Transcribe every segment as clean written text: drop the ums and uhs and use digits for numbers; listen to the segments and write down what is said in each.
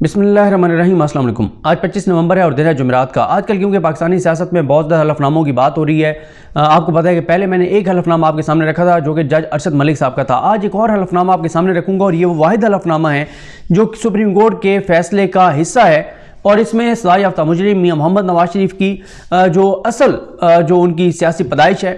بسم اللہ الرحمن الرحیم، السلام علیکم۔ آج 25 نومبر ہے اور دن ہے جمعرات کا۔ آج کل کیونکہ پاکستانی سیاست میں بہت زیادہ حلف ناموں کی بات ہو رہی ہے، آپ کو پتہ ہے کہ پہلے میں نے ایک حلف نامہ آپ کے سامنے رکھا تھا جو کہ جج ارشد ملک صاحب کا تھا۔ آج ایک اور حلف نامہ آپ کے سامنے رکھوں گا اور یہ وہ واحد حلف نامہ ہے جو سپریم کورٹ کے فیصلے کا حصہ ہے، اور اس میں سزا یافتہ مجرم میاں محمد نواز شریف کی جو اصل جو ان کی سیاسی پیدائش ہے،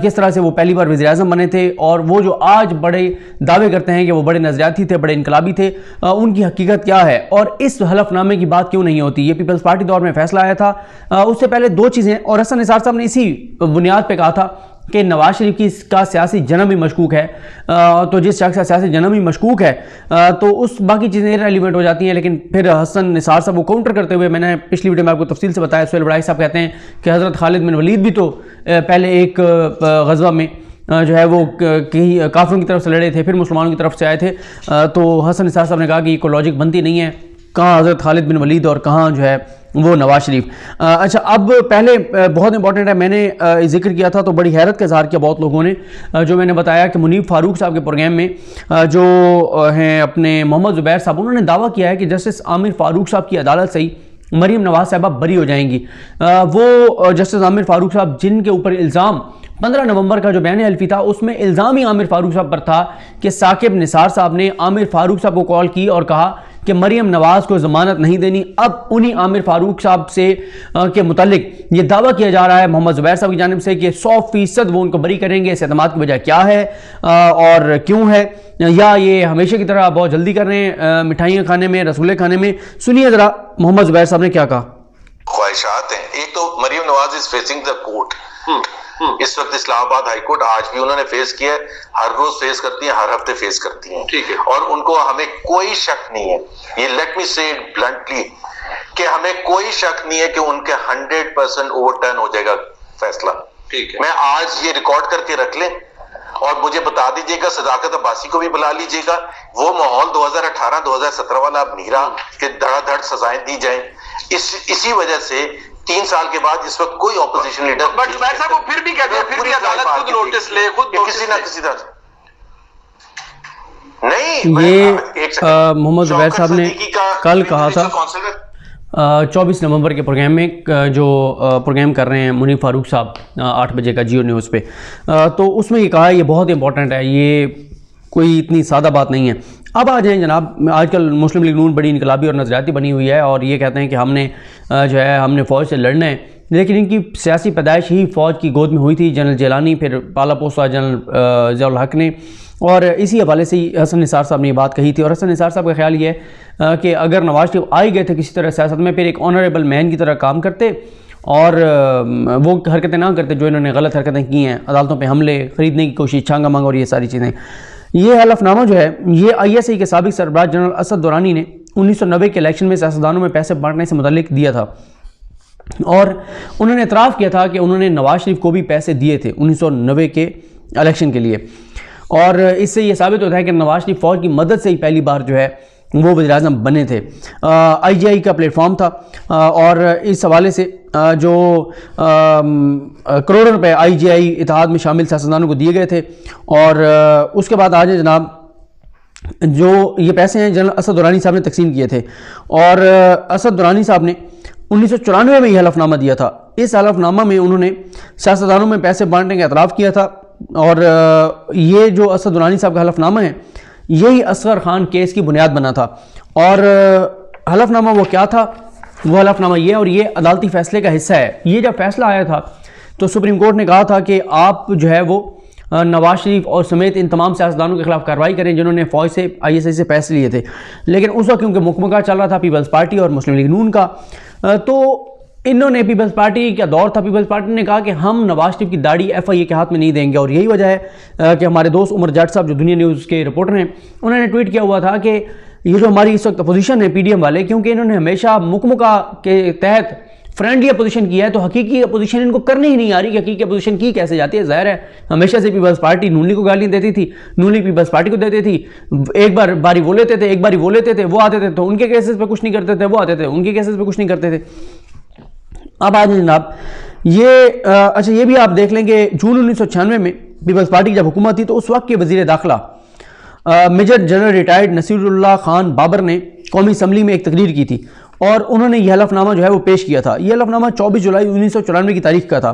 کس طرح سے وہ پہلی بار وزیر اعظم بنے تھے، اور وہ جو آج بڑے دعوے کرتے ہیں کہ وہ بڑے نظریاتی تھے، بڑے انقلابی تھے، ان کی حقیقت کیا ہے اور اس حلف نامے کی بات کیوں نہیں ہوتی۔ یہ پیپلز پارٹی دور میں فیصلہ آیا تھا۔ اس سے پہلے دو چیزیں، اور حسن نثار صاحب نے اسی بنیاد پہ کہا تھا کہ نواز شریف کا سیاسی جنم بھی مشکوک ہے، تو جس شخص کا سیاسی جنم بھی مشکوک ہے تو اس باقی چیزیں ریلیونٹ ہو جاتی ہیں۔ لیکن پھر حسن نثار صاحب وہ کاؤنٹر کرتے ہوئے، میں نے پچھلی ویڈیو میں آپ کو تفصیل سے بتایا، سہیل بڑائی صاحب کہتے ہیں کہ حضرت خالد بن ولید بھی تو پہلے ایک غزوہ میں جو ہے وہ کہیں کافروں کی طرف سے لڑے تھے، پھر مسلمانوں کی طرف سے آئے تھے۔ تو حسن نثار صاحب نے کہا کہ یہ کوئی لاجک بنتی نہیں ہے، کہاں حضرت خالد بن ولید اور کہاں جو ہے وہ نواز شریف۔ اچھا، اب پہلے بہت امپورٹنٹ ہے، میں نے ذکر کیا تھا تو بڑی حیرت کا اظہار کیا بہت لوگوں نے، جو میں نے بتایا کہ منیب فاروق صاحب کے پروگرام میں جو ہیں اپنے محمد زبیر صاحب، انہوں نے دعویٰ کیا ہے کہ جسٹس عامر فاروق صاحب کی عدالت سے ہی مریم نواز صاحبہ بری ہو جائیں گی۔ وہ جسٹس عامر فاروق صاحب جن کے اوپر الزام 15 نومبر کا جو بیان حلفی تھا، اس میں الزام ہی عامر فاروق صاحب پر تھا کہ ثاقب نثار صاحب نے عامر فاروق صاحب کو کال کی اور کہا کہ مریم نواز کو ضمانت نہیں دینی۔ اب انہی عامر فاروق صاحب سے کے متعلق یہ دعویٰ کیا جا رہا ہے محمد زبیر صاحب کی جانب سے کہ 100% وہ ان کو بری کریں گے۔ اس اعتماد کی وجہ کیا ہے اور کیوں ہے، یا یہ ہمیشہ کی طرح بہت جلدی کر رہے ہیں مٹھائیاں کھانے میں، رسولے کھانے میں؟ سنیے ذرا محمد زبیر صاحب نے کیا کہا۔ خواہشات ہیں، ایک تو Maryam Nawaz is facing the court, اس وقت اسلام آباد ہائی کورٹ آج بھی انہوں نے فیس کیا ہے، ہر روز فیس کرتی ہیں، ہر ہفتے فیس کرتی ہیں، ٹھیک ہے، اور ان کو ہمیں کوئی شک نہیں ہے، یہ لیٹ می سے بلنٹلی کہ ہمیں کوئی شک نہیں ہے کہ ان کے 100% اوور ٹرن ہو جائے گا فیصلہ، ٹھیک ہے۔ میں آج یہ ریکارڈ کر کے رکھ لیں اور مجھے بتا دیجئے گا، صداقت عباسی کو بھی بلا لیجئے گا، وہ ماحول 2018-2017 والا اب نہیں رہا کہ دھڑا دھڑ سزائیں دی جائیں۔ اسی وجہ سے 3 سال کے بعد اس وقت کوئی اپوزیشن لیڈر، بٹ زبیر صاحب وہ پھر بھی کہتے ہیں پھر بھی عدالت خود نوٹس لے، خود کسی نہ کسی طرح نہیں۔ یہ محمد زبیر صاحب نے کل کہا تھا 24 نومبر کے پروگرام میں، جو پروگرام کر رہے ہیں منیب فاروق صاحب 8 بجے کا جیو نیوز پہ، تو اس میں یہ کہا ہے، یہ بہت امپورٹنٹ ہے، یہ کوئی اتنی سادہ بات نہیں ہے۔ اب آ جائیں جناب، آج کل مسلم لیگ نون بڑی انقلابی اور نظریاتی بنی ہوئی ہے، اور یہ کہتے ہیں کہ ہم نے فوج سے لڑنا ہے، لیکن ان کی سیاسی پیدائش ہی فوج کی گود میں ہوئی تھی۔ جنرل جیلانی، پھر پالا پوستا جنرل ضیاء الحق نے، اور اسی حوالے سے ہی حسن نثار صاحب نے یہ بات کہی تھی۔ اور حسن نثار صاحب کا خیال یہ ہے کہ اگر نواز شریف آ ہی گئے تھے کسی طرح سیاست میں، پھر ایک آنریبل مین کی طرح کام کرتے اور وہ حرکتیں نہ کرتے جو انہوں نے غلط حرکتیں کی ہیں، عدالتوں پہ حملے، خریدنے کی کوشش، چھانگا مانگا اور یہ ساری چیزیں۔ یہ حلف نامہ جو ہے، یہ ISI کے سابق سربراہ جنرل اسد دورانی نے 1990 کے الیکشن میں سیاستدانوں میں پیسے بانٹنے سے متعلق دیا تھا، اور انہوں نے اعتراف کیا تھا کہ انہوں نے نواز شریف کو بھی پیسے دیے تھے 1990 کے الیکشن کے لیے، اور اس سے یہ ثابت ہوتا ہے کہ نواز شریف فوج کی مدد سے ہی پہلی بار جو ہے وہ وزیر اعظم بنے تھے۔ IGI کا پلیٹ فارم تھا، اور اس حوالے سے جو کروڑوں روپے IGI اتحاد میں شامل سیاستدانوں کو دیے گئے تھے۔ اور اس کے بعد آج جناب، جو یہ پیسے ہیں جنرل اسد دورانی صاحب نے تقسیم کیے تھے، اور اسد دورانی صاحب نے 1994 میں یہ حلف نامہ دیا تھا۔ اس حلف نامہ میں انہوں نے سیاستدانوں میں پیسے بانٹنے کا اعتراف کیا تھا، اور یہ جو اسد دورانی صاحب کا حلف نامہ ہے، یہی اصغر خان کیس کی بنیاد بنا تھا۔ اور حلف نامہ وہ کیا تھا؟ وہ حلف نامہ یہ، اور یہ عدالتی فیصلے کا حصہ ہے۔ یہ جب فیصلہ آیا تھا تو سپریم کورٹ نے کہا تھا کہ آپ جو ہے وہ نواز شریف اور سمیت ان تمام سیاستدانوں کے خلاف کارروائی کریں جنہوں نے فوج سے ISI سے پیسے لیے تھے، لیکن اس وقت کیونکہ مکمکہ چل رہا تھا پیپلز پارٹی اور مسلم لیگ نون کا، تو انہوں نے پیپلز پارٹی کا دور تھا، پیپلز پارٹی نے کہا کہ ہم نواز شریف کی داڑھی FIA کے ہاتھ میں نہیں دیں گے۔ اور یہی وجہ ہے کہ ہمارے دوست عمر جٹ صاحب جو دنیا نیوز کے رپورٹر ہیں، انہوں نے ٹویٹ کیا ہوا تھا کہ یہ جو ہماری اس وقت اپوزیشن ہے PDM والے، کیونکہ انہوں نے ہمیشہ مکمکہ کے تحت فرینڈلی اپوزیشن کیا ہے، تو حقیقی اپوزیشن ان کو کرنے ہی نہیں آ رہی کہ حقیقی اپوزیشن کی کیسے جاتی ہے۔ ظاہر ہے ہمیشہ سے پیپلز پارٹی نون لیگ کو گالیاں دیتی تھی، نون لیگ پیپلز پارٹی کو دیتی تھی، ایک بار باری وہ لیتے تھے، ایک باری وہ لیتے تھے، وہ آتے تھے تو ان کے کیسز پہ کچھ نہیں کرتے تھے، وہ آتے تھے ان کے کیسز پہ کچھ نہیں کرتے تھے۔ اب آج جناب یہ اچھا یہ بھی آپ دیکھ لیں کہ جون 1996 میں پیپلز پارٹی کی جب حکومت تھی تو اس وقت کے وزیر داخلہ میجر جنرل ریٹائرڈ نصیر اللہ خان بابر نے قومی اسمبلی میں ایک تقریر کی تھی اور انہوں نے یہ حلف نامہ جو ہے وہ پیش کیا تھا. یہ حلف نامہ 24 جولائی 1994 کی تاریخ کا تھا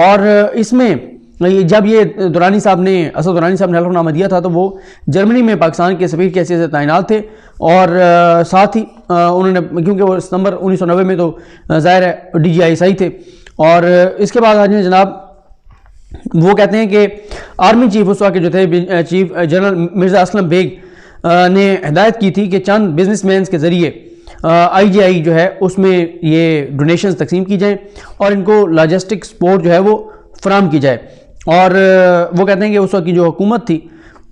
اور اس میں جب یہ اسد درانی صاحب نے حلف نامہ دیا تھا تو وہ جرمنی میں پاکستان کے سفیر کی حیثیت سے تعینات تھے اور ساتھ ہی انہوں نے کیونکہ وہ ستمبر 1990 میں تو ظاہر ہے DGISI تھے. اور اس کے بعد آج جناب وہ کہتے ہیں کہ آرمی چیف اس وقت جو تھے چیف جنرل مرزا اسلم بیگ نے ہدایت کی تھی کہ چند بزنس مینز کے ذریعے IGI جو ہے اس میں یہ ڈونیشنز تقسیم کی جائیں اور ان کو لاجسٹک سپورٹ جو ہے وہ فراہم کی جائے. اور وہ کہتے ہیں کہ اس وقت کی جو حکومت تھی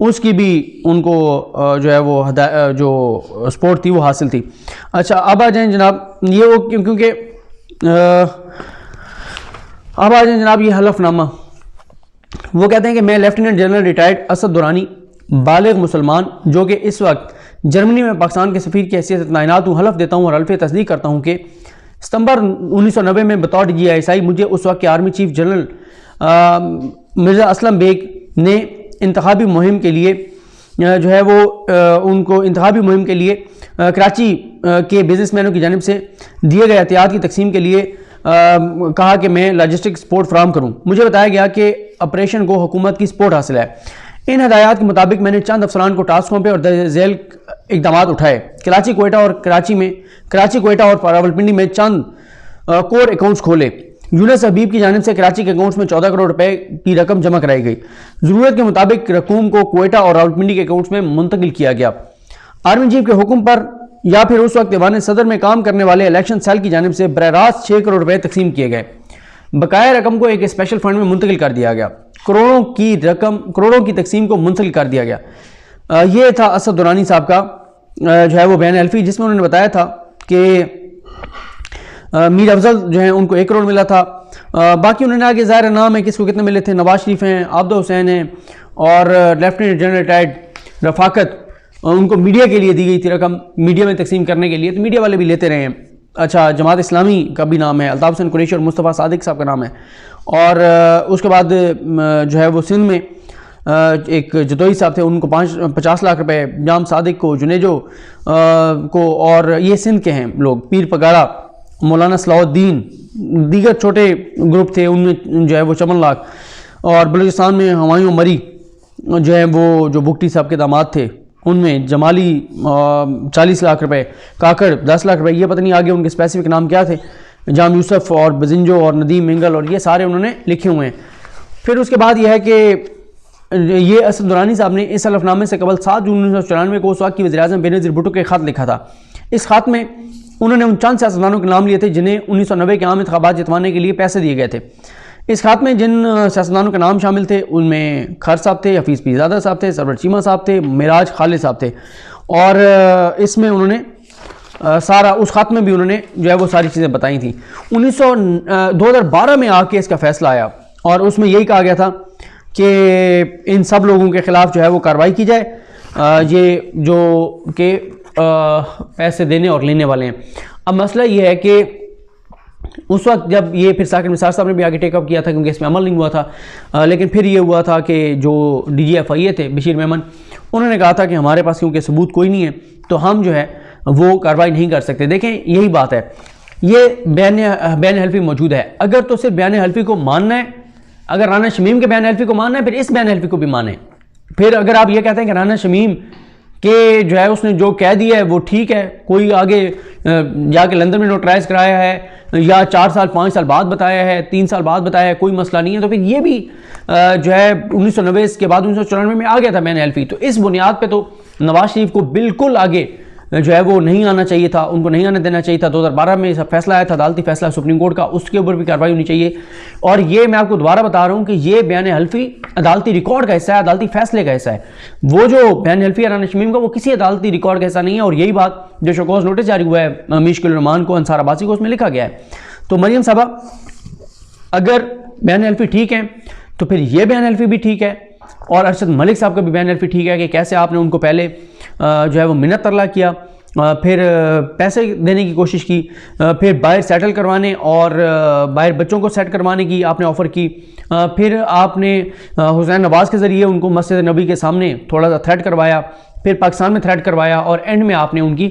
اس کی بھی ان کو جو ہے وہ جو سپورٹ تھی وہ حاصل تھی. اچھا اب آ جائیں جناب یہ وہ کیونکہ اب آ جائیں جناب یہ حلف نامہ. وہ کہتے ہیں کہ میں lieutenant general retired Asad Durrani بالغ مسلمان جو کہ اس وقت جرمنی میں پاکستان کے سفیر کی حیثیت سے تعینات ہوں حلف دیتا ہوں اور حلف تصدیق کرتا ہوں کہ ستمبر 1990 میں بطور DGISI مجھے اس وقت کے army chief general Mirza Aslam Beg نے انتخابی مہم کے لیے جو ہے وہ ان کو انتخابی مہم کے لیے کراچی کے بزنس مینوں کی جانب سے دیے گئے احتیاط کی تقسیم کے لیے کہا کہ میں لاجسٹک سپورٹ فراہم کروں. مجھے بتایا گیا کہ آپریشن کو حکومت کی سپورٹ حاصل ہے. ان ہدایات کے مطابق میں نے چند افسران کو ٹاسک سونپے اور ذیل اقدامات اٹھائے. کراچی کوئٹہ اور راولپنڈی میں چند کور اکاؤنٹس کھولے. یونس حبیب کی جانب سے کراچی کے اکاؤنٹس میں 14 کروڑ روپے کی رقم جمع کرائی گئی. ضرورت کے مطابق رقوم کو کوئٹہ اور راولپنڈی کے اکاؤنٹس میں منتقل کیا گیا. آرمی چیف کے حکم پر یا پھر اس وقت ایوان صدر میں کام کرنے والے الیکشن سیل کی جانب سے براہ راست 6 کروڑ روپے تقسیم کیے گئے. بقایا رقم کو ایک اسپیشل فنڈ میں منتقل کر دیا گیا. کروڑوں کی تقسیم کو منتقل کر دیا گیا. یہ تھا اسد درانی صاحب کا جو ہے وہ بیان حلفی جس میں انہوں نے بتایا تھا کہ میر افضل جو ہیں ان کو 1 کروڑ ملا تھا. باقی انہوں نے آگے ظاہر نام ہے کس کو کتنے ملے تھے. نواز شریف ہیں, عابدہ حسین ہیں اور لیفٹیننٹ جنرل ریٹائرڈ رفاقت ان کو میڈیا کے لیے دی گئی تھی رقم میڈیا میں تقسیم کرنے کے لیے تو میڈیا والے بھی لیتے رہے ہیں. اچھا جماعت اسلامی کا بھی نام ہے, الطاف حسین قریشی اور مصطفیٰ صادق صاحب کا نام ہے. اور اس کے بعد جو ہے وہ سندھ میں ایک جدوئی صاحب تھے ان کو 50 لاکھ روپے, جام صادق کو, جنیجو کو, اور یہ سندھ کے ہیں لوگ, پیر پگاڑا, مولانا صلاح الدین, دیگر چھوٹے گروپ تھے ان میں جو ہے وہ 54 لاکھ. اور بلوچستان میں ہمایوں مری جو ہے وہ جو بگٹی صاحب کے داماد تھے ان میں جمالی 40 لاکھ روپے, کاکڑ 10 لاکھ روپے, یہ پتہ نہیں آگے ان کے اسپیسیفک نام کیا تھے, جام یوسف اور بزنجو اور ندیم منگل اور یہ سارے انہوں نے لکھے ہوئے ہیں. پھر اس کے بعد یہ ہے کہ یہ اسد درانی صاحب نے اس حلف نامے سے قبل 7 جون 1994 کو اس وقت کی وزیراعظم بینظیر بھٹو کے خط لکھا تھا. اس خط میں انہوں نے ان چند سیاستدانوں کے نام لیے تھے جنہیں 1990 کے عام انتخابات جتوانے کے لیے پیسے دیے گئے تھے. اس خط میں جن سیاستدانوں کے نام شامل تھے ان میں خر صاحب تھے, حفیظ پیرزادہ صاحب تھے, سرور چیمہ صاحب تھے, معراج خالد صاحب تھے. اور اس میں انہوں نے سارا اس خط میں بھی انہوں نے جو ہے وہ ساری چیزیں بتائی تھیں. 2012 میں آ کے اس کا فیصلہ آیا اور اس میں یہی کہا گیا تھا کہ ان سب لوگوں کے خلاف جو ہے وہ کارروائی کی جائے یہ جو کہ پیسے دینے اور لینے والے ہیں. اب مسئلہ یہ ہے کہ اس وقت جب یہ پھر ثاقب نثار صاحب نے بھی آگے ٹیک اپ کیا تھا کیونکہ اس میں عمل نہیں ہوا تھا, لیکن پھر یہ ہوا تھا کہ جو DGFIA تھے بشیر میمن انہوں نے کہا تھا کہ ہمارے پاس کیونکہ ثبوت کوئی نہیں ہے تو ہم جو ہے وہ کارروائی نہیں کر سکتے. دیکھیں یہی بات ہے, یہ بیان حلفی موجود ہے. اگر تو صرف بیان حلفی کو ماننا ہے, اگر رانا شمیم کے بیان حلفی کو ماننا ہے پھر اس بیان حلفی کو بھی مانیں. پھر اگر آپ یہ کہتے ہیں کہ رانا شمیم کہ جو ہے اس نے جو کہہ دیا ہے وہ ٹھیک ہے, کوئی آگے جا کے لندن میں نوٹرائز کرایا ہے یا 4 سال 5 سال بعد بتایا ہے, 3 سال بعد بتایا ہے, کوئی مسئلہ نہیں ہے, تو پھر یہ بھی جو ہے 1990 کے بعد 1994 میں آ گیا تھا بیان حلفی. تو اس بنیاد پہ تو نواز شریف کو بالکل آگے جو ہے وہ نہیں آنا چاہیے تھا, ان کو نہیں آنے دینا چاہیے تھا. 2012 میں فیصلہ آیا تھا, عدالتی فیصلہ سپریم کورٹ کا, اس کے اوپر بھی کارروائی ہونی چاہیے. اور یہ میں آپ کو دوبارہ بتا رہا ہوں کہ یہ بیان حلفی عدالتی ریکارڈ کا حصہ ہے, عدالتی فیصلے کا حصہ ہے. وہ جو بیان حلفی ہے رانا شمیم کا وہ کسی عدالتی ریکارڈ کا حصہ نہیں ہے. اور یہی بات جو شوکوز نوٹس جاری ہوا ہے مشکل الرحمان کو, انصار عباسی کو, اس میں لکھا گیا ہے. تو مریم صاحبہ اگر بیان حلفی ٹھیک ہے تو پھر یہ بیان حلفی بھی ٹھیک ہے, اور ارشد ملک صاحب کا بھی بیان حلفی ٹھیک ہے کہ کیسے آپ نے ان کو پہلے جو ہے وہ منت ترلا کیا پھر پیسے دینے کی کوشش کی، پھر باہر سیٹل کروانے اور باہر بچوں کو سیٹ کروانے کی آپ نے آفر کی، پھر آپ نے حسین نواز کے ذریعے ان کو مسجد نبی کے سامنے تھوڑا سا تھریٹ کروایا، پھر پاکستان میں تھریٹ کروایا، اور اینڈ میں آپ نے ان کی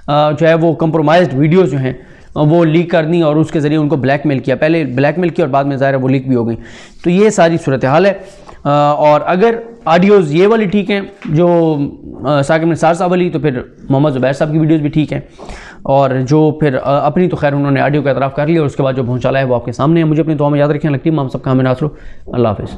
جو ہے وہ کمپرومائزڈ ویڈیوز جو ہیں وہ لیک کر دیں اور اس کے ذریعے ان کو بلیک میل کیا، پہلے بلیک میل کیا اور بعد میں ظاہر ہے وہ لیک بھی ہو گئی۔ تو یہ ساری صورتحال ہے، اور اگر آڈیوز یہ والی ٹھیک ہیں جو ثاقب نثار صاحب والی، تو پھر محمد زبیر صاحب کی ویڈیوز بھی ٹھیک ہیں، اور جو پھر اپنی تو خیر انہوں نے آڈیو کا اعتراف کر لیا اور اس کے بعد جو پہنچالا ہے وہ آپ کے سامنے ہے۔ مجھے اپنی دعا میں یاد رکھیں، لگتی ہے ہم سب کا ہمیں ناصر، اللہ حافظ۔